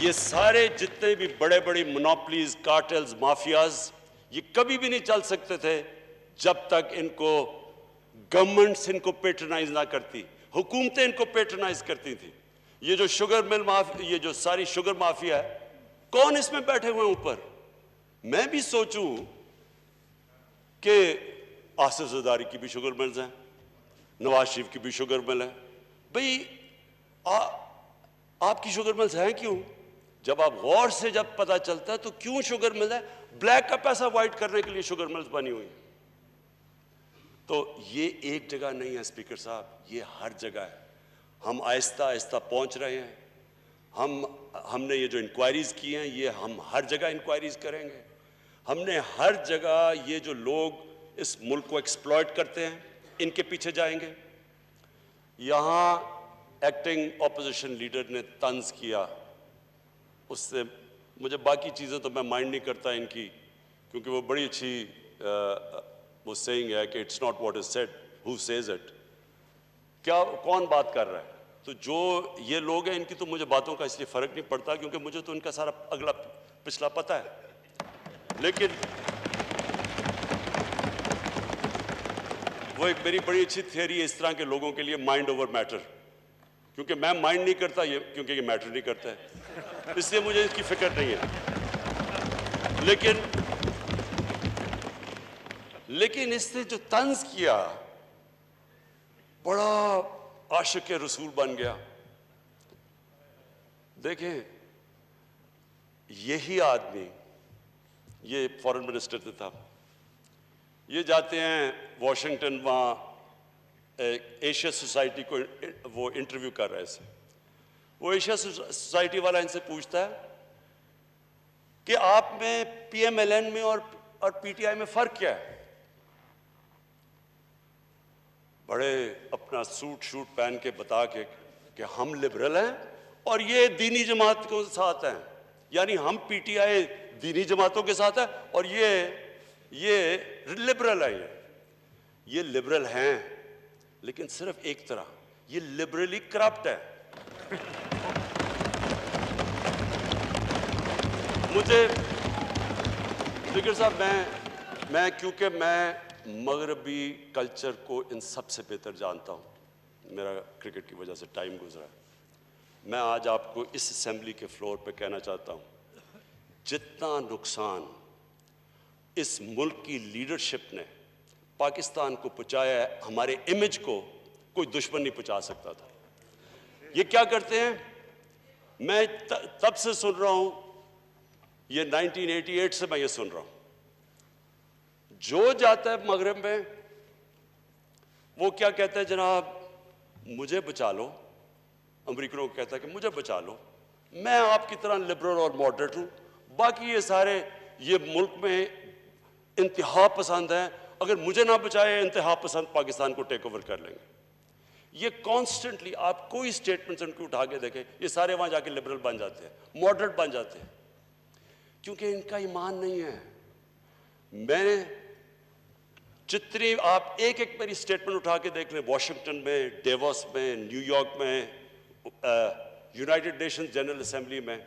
ये सारे जितने भी बड़े बड़े मोनोपोलीज, कार्टेल्स, माफियाज, ये कभी भी नहीं चल सकते थे जब तक इनको गवर्नमेंट्स इनको पेट्रोनाइज ना करती, हुकूमतें इनको पेट्रोनाइज करती थी। ये जो शुगर मिल माफिया, ये जो सारी शुगर माफिया है, कौन इसमें बैठे हुए ऊपर? मैं भी सोचूं कि आसिफ ज़रदारी की भी शुगर मिल्स हैं, नवाज शरीफ की भी शुगर मिल है। भाई आपकी शुगर मिल्स हैं क्यों? जब आप गौर से जब पता चलता है तो क्यों शुगर मिल है? ब्लैक का पैसा वाइट करने के लिए शुगर मिल्स बनी हुई है। तो ये एक जगह नहीं है स्पीकर साहब, ये हर जगह है। हम आहिस्ता आहिस्ता पहुंच रहे हैं। हमने ये जो इंक्वायरीज की हैं, ये हम हर जगह इंक्वायरीज करेंगे। हमने हर जगह ये जो लोग इस मुल्क को एक्सप्लॉइट करते हैं, इनके पीछे जाएंगे। यहाँ एक्टिंग ऑपोजिशन लीडर ने तंज किया, उससे मुझे बाकी चीज़ें तो मैं माइंड नहीं करता इनकी, क्योंकि वो बड़ी अच्छी वो सेइंग है कि it's not what is said, who says it. क्या कौन बात कर रहा है? तो जो ये लोग हैं, इनकी तो मुझे बातों का इसलिए फ़र्क नहीं पड़ता क्योंकि मुझे तो इनका सारा अगला पिछला पता है। लेकिन वो एक मेरी बड़ी अच्छी थियरी है इस तरह के लोगों के लिए, माइंड ओवर मैटर, क्योंकि मैं माइंड नहीं करता ये, क्योंकि ये मैटर नहीं करता है, इसलिए मुझे इसकी फिक्र नहीं है। लेकिन इसने जो तंज किया, बड़ा आशिक रसूल बन गया। देखें, यही आदमी, ये फॉरेन मिनिस्टर था, ये जाते हैं वॉशिंगटन, वहाँ एशिया सोसाइटी को वो इंटरव्यू कर रहे थे। वो एशिया सोसाइटी वाला इनसे पूछता है कि आप में पीएमएलएन में और पीटीआई में फ़र्क क्या है? बड़े अपना सूट शूट पहन के बता के कि हम लिबरल हैं और ये दीनी जमात के साथ हैं, यानी हम पीटीआई दीनी जमातों के साथ है और ये लिबरल है। ये लिबरल हैं, लेकिन सिर्फ एक तरह, ये लिबरली करप्ट है। मुझे स्पीकर साहब, मैं क्योंकि मैं मगरबी कल्चर को इन सबसे बेहतर जानता हूँ, मेरा क्रिकेट की वजह से टाइम गुजरा है। मैं आज आपको इस असेंबली के फ्लोर पे कहना चाहता हूँ, जितना नुकसान इस मुल्क की लीडरशिप ने पाकिस्तान को पहुँचाया है, हमारे इमेज को कोई दुश्मन नहीं पहुँचा सकता था। ये क्या करते हैं? मैं तब से सुन रहा हूँ, ये 1988 से मैं ये सुन रहा हूँ, जो जाता है मगरब में वो क्या कहता है, जनाब मुझे बचा लो। अमेरिकनों को कहता है कि मुझे बचा लो, मैं आपकी तरह लिबरल और मॉडरेट हूँ, बाकी ये सारे ये मुल्क में इंतहा पसंद हैं, अगर मुझे ना बचाए इंतहा पसंद पाकिस्तान को टेक ओवर कर लेंगे। ये कॉन्स्टेंटली आप कोई स्टेटमेंट उनकी उठा के देखें, ये सारे वहाँ जाके लिबरल बन जाते हैं, मॉडरेट बन जाते हैं, क्योंकि इनका ईमान नहीं है। मैंने जितनी आप एक एक मेरी स्टेटमेंट उठा के देख लें, वॉशिंगटन में, डेवोस में, न्यूयॉर्क में, यूनाइटेड नेशंस जनरल असेंबली में,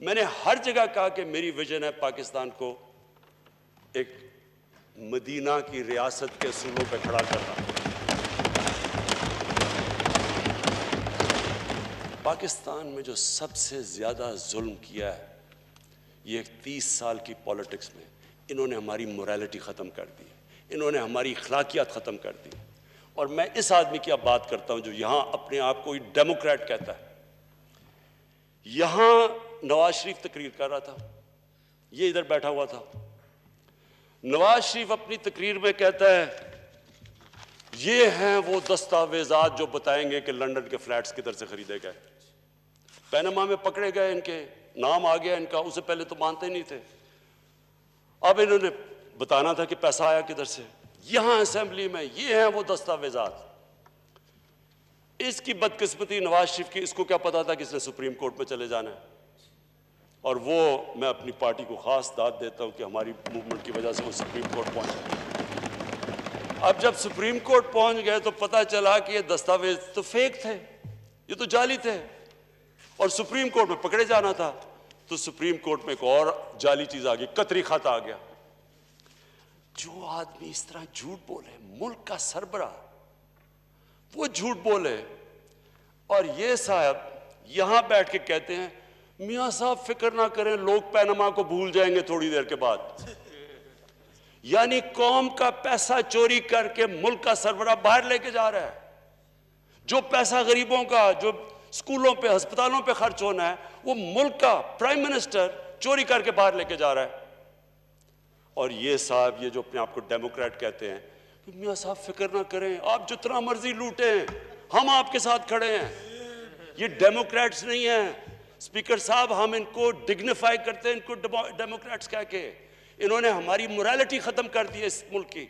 मैंने हर जगह कहा कि मेरी विजन है पाकिस्तान को एक मदीना की रियासत के असूलों पर खड़ा करना। पाकिस्तान में जो सबसे ज्यादा जुल्म किया है, ये 30 साल की पॉलिटिक्स में, इन्होंने हमारी मोरालिटी खत्म कर दी, इन्होंने हमारी अखलाकियात ख़त्म कर दी। और मैं इस आदमी की अब बात करता हूं जो यहां अपने आप को डेमोक्रेट कहता है। यहां नवाज शरीफ तकरीर कर रहा था, ये इधर बैठा हुआ था। नवाज शरीफ अपनी तकरीर में कहता है, ये हैं वो दस्तावेजात जो बताएंगे कि लंदन के फ्लैट्स किधर से खरीदे गए। पैनामा में पकड़े गए, इनके नाम आ गया इनका, उससे पहले तो मानते नहीं थे, अब इन्होंने बताना था कि पैसा आया किधर से। यहां असेंबली में ये हैं वो दस्तावेजात। इसकी बदकिस्मती नवाज शरीफ की, इसको क्या पता था कि इसने सुप्रीम कोर्ट में चले जाना है। और वो मैं अपनी पार्टी को खास दाद देता हूं कि हमारी मूवमेंट की वजह से वो सुप्रीम कोर्ट पहुंचे। अब जब सुप्रीम कोर्ट पहुंच गए तो पता चला कि ये दस्तावेज तो फेक थे, ये तो जाली थे। और सुप्रीम कोर्ट में पकड़े जाना था, तो सुप्रीम कोर्ट में एक और जाली चीज आ गई, कतरी खाता आ गया। जो आदमी इस तरह झूठ बोले, मुल्क का सरबराह, वो झूठ बोले, और ये साहब यहां बैठ के कहते हैं मियां साहब फिक्र ना करें, लोग पैनमा को भूल जाएंगे थोड़ी देर के बाद। यानी कौम का पैसा चोरी करके मुल्क का सरबराह बाहर लेके जा रहा है। जो पैसा गरीबों का, जो स्कूलों पे, अस्पतालों पे खर्च होना है, वो मुल्क का प्राइम मिनिस्टर चोरी करके बाहर लेके जा रहा है। और ये साहब, ये जो अपने आप को डेमोक्रेट कहते हैं, कि मियां साहब फिक्र ना करें, आप जितना मर्जी लूटें, हम आपके साथ खड़े हैं। ये डेमोक्रेट्स नहीं है स्पीकर साहब, हम इनको डिग्निफाई करते हैं, इनको डेमोक्रेट्स कह के। इन्होंने हमारी मोरालिटी खत्म कर दी है इस मुल्क की।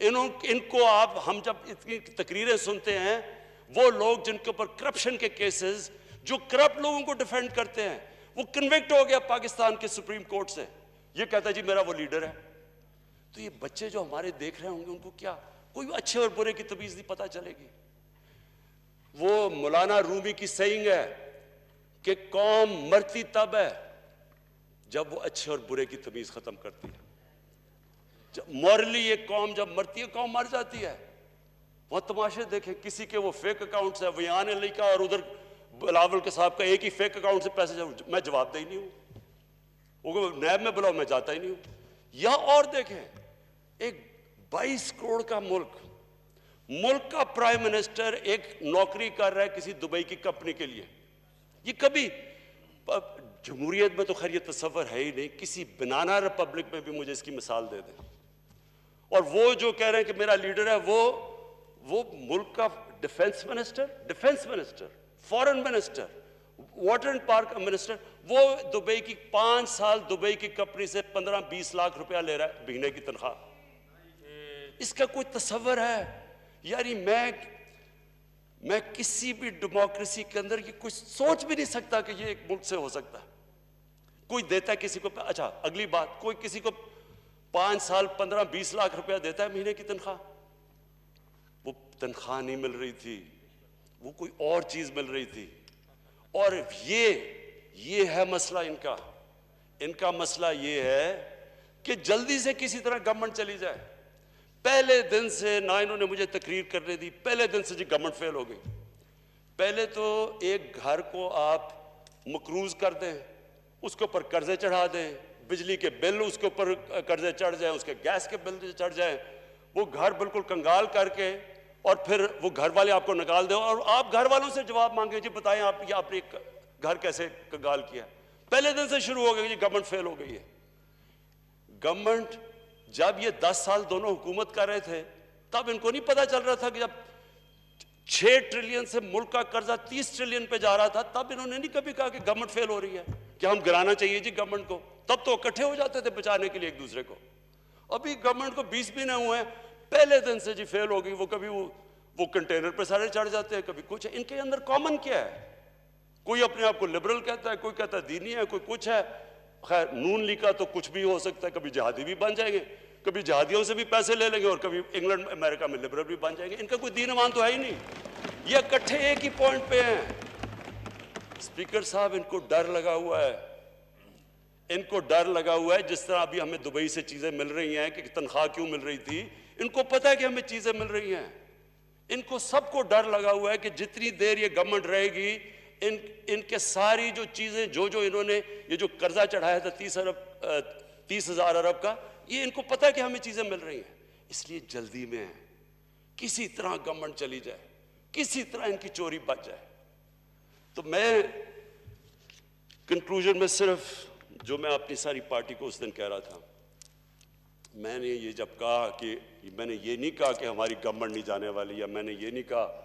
इनको आप, हम जब इतनी तकरीरें सुनते हैं, वो लोग जिनके ऊपर करप्शन के केसेस, जो करप्ट लोगों को डिफेंड करते हैं, वो कन्विक्ट हो गया पाकिस्तान के सुप्रीम कोर्ट से, ये कहता है जी मेरा वो लीडर है। तो ये बच्चे जो हमारे देख रहे होंगे, उनको क्या कोई अच्छे और बुरे की तमीज नहीं पता चलेगी। वो मौलाना रूमी की सहींग है कि कौम मरती तब है जब वो अच्छे और बुरे की तमीज खत्म करती है। मॉरली ये कौम जब मरती है, कौम मर जाती है। वहां तमाशे देखें, किसी के वो फेक अकाउंट्स है, वयान अली का और उधर बिलावल के साहब का एक ही फेक अकाउंट से पैसे, मैं जवाबदेही नहीं हूं, वो नैब में बुलाओ, मैं जाता ही नहीं हूं। या और देखें, एक 22 करोड़ का मुल्क का प्राइम मिनिस्टर एक नौकरी कर रहा है किसी दुबई की कंपनी के लिए। ये कभी जमहूरियत में तो खैर ये तस्वर है ही नहीं, किसी बनाना रिपब्लिक में भी मुझे इसकी मिसाल दे दें। और वो जो कह रहे हैं कि मेरा लीडर है, वो मुल्क का defence minister, foreign minister, water and park minister, वो दुबई की 5 साल दुबई की कंपनी से 15-20 लाख रुपया ले रहा है महीने की तनख्वाह। इसका कोई तस्वर है? यानी मैं किसी भी डेमोक्रेसी के अंदर ये कुछ सोच भी नहीं सकता कि ये एक मुल्क से हो सकता है। कोई देता है किसी को, अच्छा अगली बात, कोई किसी को 5 साल 15-20 लाख रुपया देता है महीने की तनख्वाह। वो तनख्वाह नहीं मिल रही थी, वो कोई और चीज मिल रही थी। और ये है मसला इनका मसला ये है कि जल्दी से किसी तरह गवर्नमेंट चली जाए। पहले दिन से ना इन्होंने मुझे तकरीर करने दी, पहले दिन से जी गवर्नमेंट फेल हो गई। पहले तो एक घर को आप मकरूज कर दें, उसके ऊपर कर्जे चढ़ा दें, बिजली के बिल उसके ऊपर कर्जे चढ़ जाए, उसके गैस के बिल चढ़ जाए, वो घर बिल्कुल कंगाल करके, और फिर वो घर वाले आपको निकाल दें और आप घर वालों से जवाब मांगे, जी बताएं आपने घर कैसे कंगाल किया। पहले दिन से शुरू हो गई जी गवर्नमेंट फेल हो गई है। गवर्नमेंट जब ये 10 साल दोनों हुकूमत कर रहे थे, तब इनको नहीं पता चल रहा था कि जब 6 ट्रिलियन से मुल्क का कर्जा 30 ट्रिलियन पे जा रहा था, तब इन्होंने नहीं कभी कहा कि गवर्नमेंट फेल हो रही है, कि हम गिराना चाहिए जी गवर्नमेंट को। तब तो इकट्ठे हो जाते थे बचाने के लिए एक दूसरे को। अभी गवर्नमेंट को 20 भी नहीं हुए, पहले दिन से जी फेल हो गई। वो कभी वो कंटेनर पे सारे चढ़ जाते हैं, कभी कुछ है। इनके अंदर कॉमन क्या है? कोई अपने आप को लिबरल कहता है, कोई कहता है दीनी है, कोई कुछ है। खैर नून लीग का तो कुछ भी हो सकता है, कभी जिहादी भी बन जाएंगे, कभी जिहादियों से भी पैसे ले लेंगे, और कभी इंग्लैंड अमेरिका में लिबरल भी बन जाएंगे। इनका कोई दीन ईमान तो है ही नहीं। ये इकट्ठे एक ही पॉइंट पे हैं। स्पीकर साहब, इनको डर लगा हुआ है, इनको डर लगा हुआ है। जिस तरह अभी हमें दुबई से चीजें मिल रही हैं कि तनख्वाह क्यों मिल रही थी, इनको पता है कि हमें चीजें मिल रही हैं। इनको सबको डर लगा हुआ है कि जितनी देर ये गवर्नमेंट रहेगी, इनके सारी जो चीजें, जो इन्होंने ये जो कर्जा चढ़ाया था 30,000 अरब का, ये इनको पता है कि हमें चीजें मिल रही हैं, इसलिए जल्दी में है किसी तरह गवर्नमेंट चली जाए, किसी तरह इनकी चोरी बच जाए। तो मैं कंक्लूजन में सिर्फ जो मैं अपनी सारी पार्टी को उस दिन कह रहा था, मैंने ये जब कहा कि मैंने ये नहीं कहा कि हमारी गवर्नमेंट नहीं जाने वाली, या मैंने ये नहीं कहा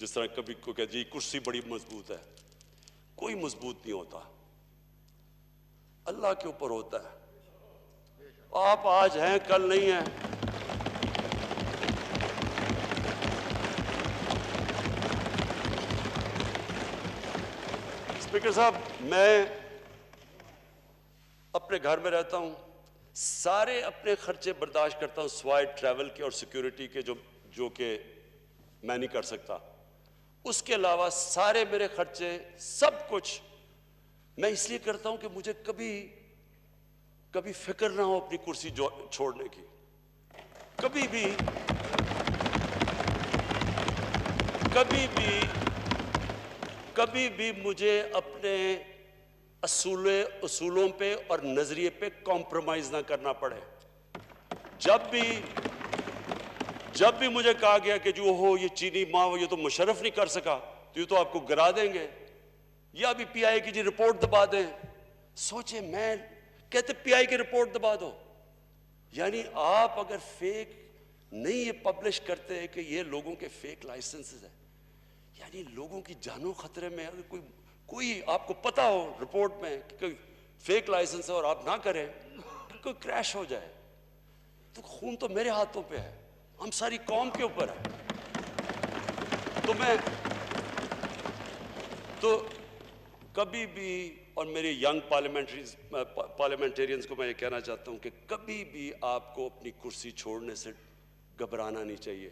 जिस तरह कभी को कह जी कुर्सी बड़ी मजबूत है। कोई मजबूत नहीं होता, अल्लाह के ऊपर होता है। आप आज हैं, कल नहीं हैं। स्पीकर साहब, मैं अपने घर में रहता हूं, सारे अपने खर्चे बर्दाश्त करता हूं सिवाय ट्रैवल के और सिक्योरिटी के, जो कि मैं नहीं कर सकता। उसके अलावा सारे मेरे खर्चे सब कुछ मैं इसलिए करता हूं कि मुझे कभी कभी फिक्र ना हो अपनी कुर्सी छोड़ने की। कभी भी कभी भी मुझे अपने असूलों पे और नजरिए पे कॉम्प्रोमाइज ना करना पड़े। जब भी मुझे कहा गया कि जो हो ये चीनी माँ ये तो मुशर्रफ नहीं कर सका तो ये तो आपको गिरा देंगे, या भी पीआई की जी रिपोर्ट दबा दें। सोचे, मैं कहते पीआई की रिपोर्ट दबा दो, यानी आप अगर फेक नहीं ये पब्लिश करते हैं कि ये लोगों के फेक लाइसेंसेस है, यानी लोगों की जानों खतरे में। अगर कोई आपको पता हो रिपोर्ट में कि कोई फेक लाइसेंस है और आप ना करें, कोई क्रैश हो जाए, तो खून तो मेरे हाथों पे है, हम सारी कौम के ऊपर है। तो कभी भी, और मेरे यंग पार्लियामेंटेरियंस को मैं ये कहना चाहता हूं कि कभी भी आपको अपनी कुर्सी छोड़ने से घबराना नहीं चाहिए,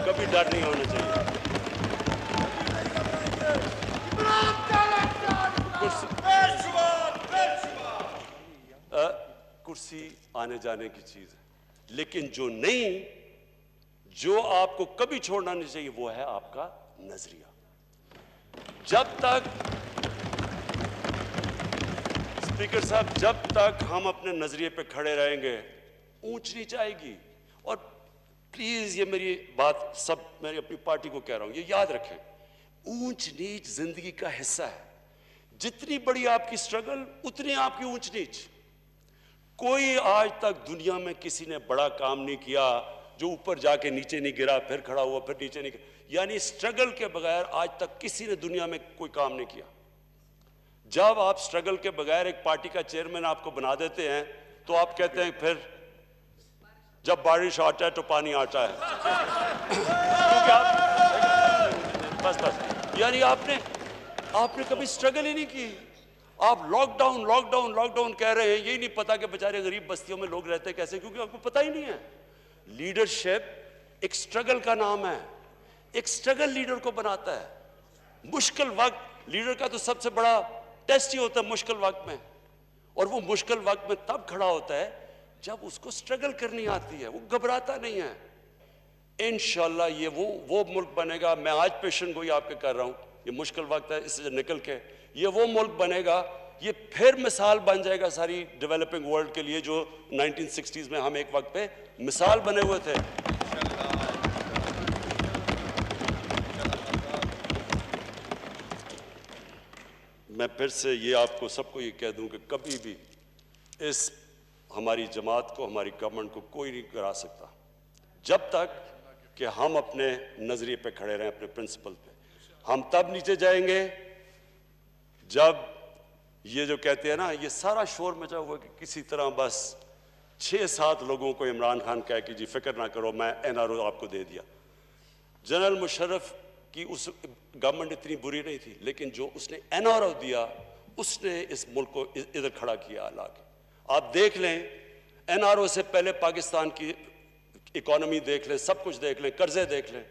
कभी डर नहीं होना चाहिए। कुर्सी आने जाने की चीज है, लेकिन जो आपको कभी छोड़ना नहीं चाहिए वो है आपका नजरिया। स्पीकर साहब, जब तक हम अपने नजरिए पे खड़े रहेंगे ऊंच नीच आएगी। और प्लीज ये मेरी बात सब मैं अपनी पार्टी को कह रहा हूं, ये याद रखें, ऊंच नीच जिंदगी का हिस्सा है। जितनी बड़ी आपकी स्ट्रगल उतनी आपकी ऊंच नीच। कोई आज तक दुनिया में किसी ने बड़ा काम नहीं किया जो ऊपर जाके नीचे नहीं गिरा, फिर खड़ा हुआ, फिर नीचे नहीं गिरा। यानी स्ट्रगल के बगैर आज तक किसी ने दुनिया में कोई काम नहीं किया। जब आप स्ट्रगल के बगैर एक पार्टी का चेयरमैन आपको बना देते हैं तो आप कहते हैं फिर जब बारिश आता है तो पानी आता है। क्योंकि आप बस यानी आपने कभी स्ट्रगल ही नहीं की। आप लॉकडाउन कह रहे हैं, यही नहीं पता कि बेचारे गरीब बस्तियों में लोग रहते कैसे, क्योंकि आपको पता ही नहीं है। लीडरशिप एक स्ट्रगल का नाम है, एक स्ट्रगल लीडर को बनाता है। मुश्किल वक्त लीडर का तो सबसे बड़ा टेस्ट ही होता है मुश्किल वक्त में, और वो मुश्किल वक्त में तब खड़ा होता है जब उसको स्ट्रगल करनी आती है, वो घबराता नहीं है। इंशाल्लाह ये वो मुल्क बनेगा। मैं आज पेशन गोई आपके कर रहा हूं, ये मुश्किल वक्त है, इससे निकल के ये वो मुल्क बनेगा, ये फिर मिसाल बन जाएगा सारी डेवलपिंग वर्ल्ड के लिए, जो 1960s में हम एक वक्त पे मिसाल बने हुए थे। मैं फिर से ये आपको सबको ये कह दूं कि कभी भी इस हमारी जमात को, हमारी गवर्नमेंट को कोई नहीं गिरा सकता जब तक कि हम अपने नजरिए पे खड़े रहें, अपने प्रिंसिपल पे। हम तब नीचे जाएंगे जब ये जो कहते हैं ना, ये सारा शोर मचा हुआ कि किसी तरह बस 6-7 लोगों को इमरान खान कह कि जी फिक्र ना करो मैं एनआरओ आपको दे दिया। जनरल मुशर्रफ की उस गवर्नमेंट इतनी बुरी नहीं थी, लेकिन जो उसने एनआरओ दिया उसने इस मुल्क को इधर खड़ा किया ला के। आप देख लें, एनआरओ से पहले पाकिस्तान की इकोनॉमी देख लें, सब कुछ देख लें, कर्जे देख लें।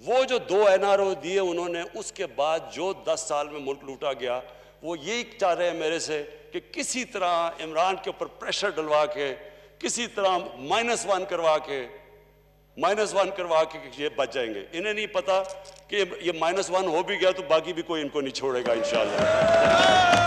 वो जो 2 एनआरओ दिए उन्होंने, उसके बाद जो 10 साल में मुल्क लूटा गया, वो यही चाह रहे हैं मेरे से कि किसी तरह इमरान के ऊपर प्रेशर डलवा के, किसी तरह -1 करवा के ये बच जाएंगे। इन्हें नहीं पता कि ये -1 हो भी गया तो बाकी भी कोई इनको नहीं छोड़ेगा इंशाल्लाह।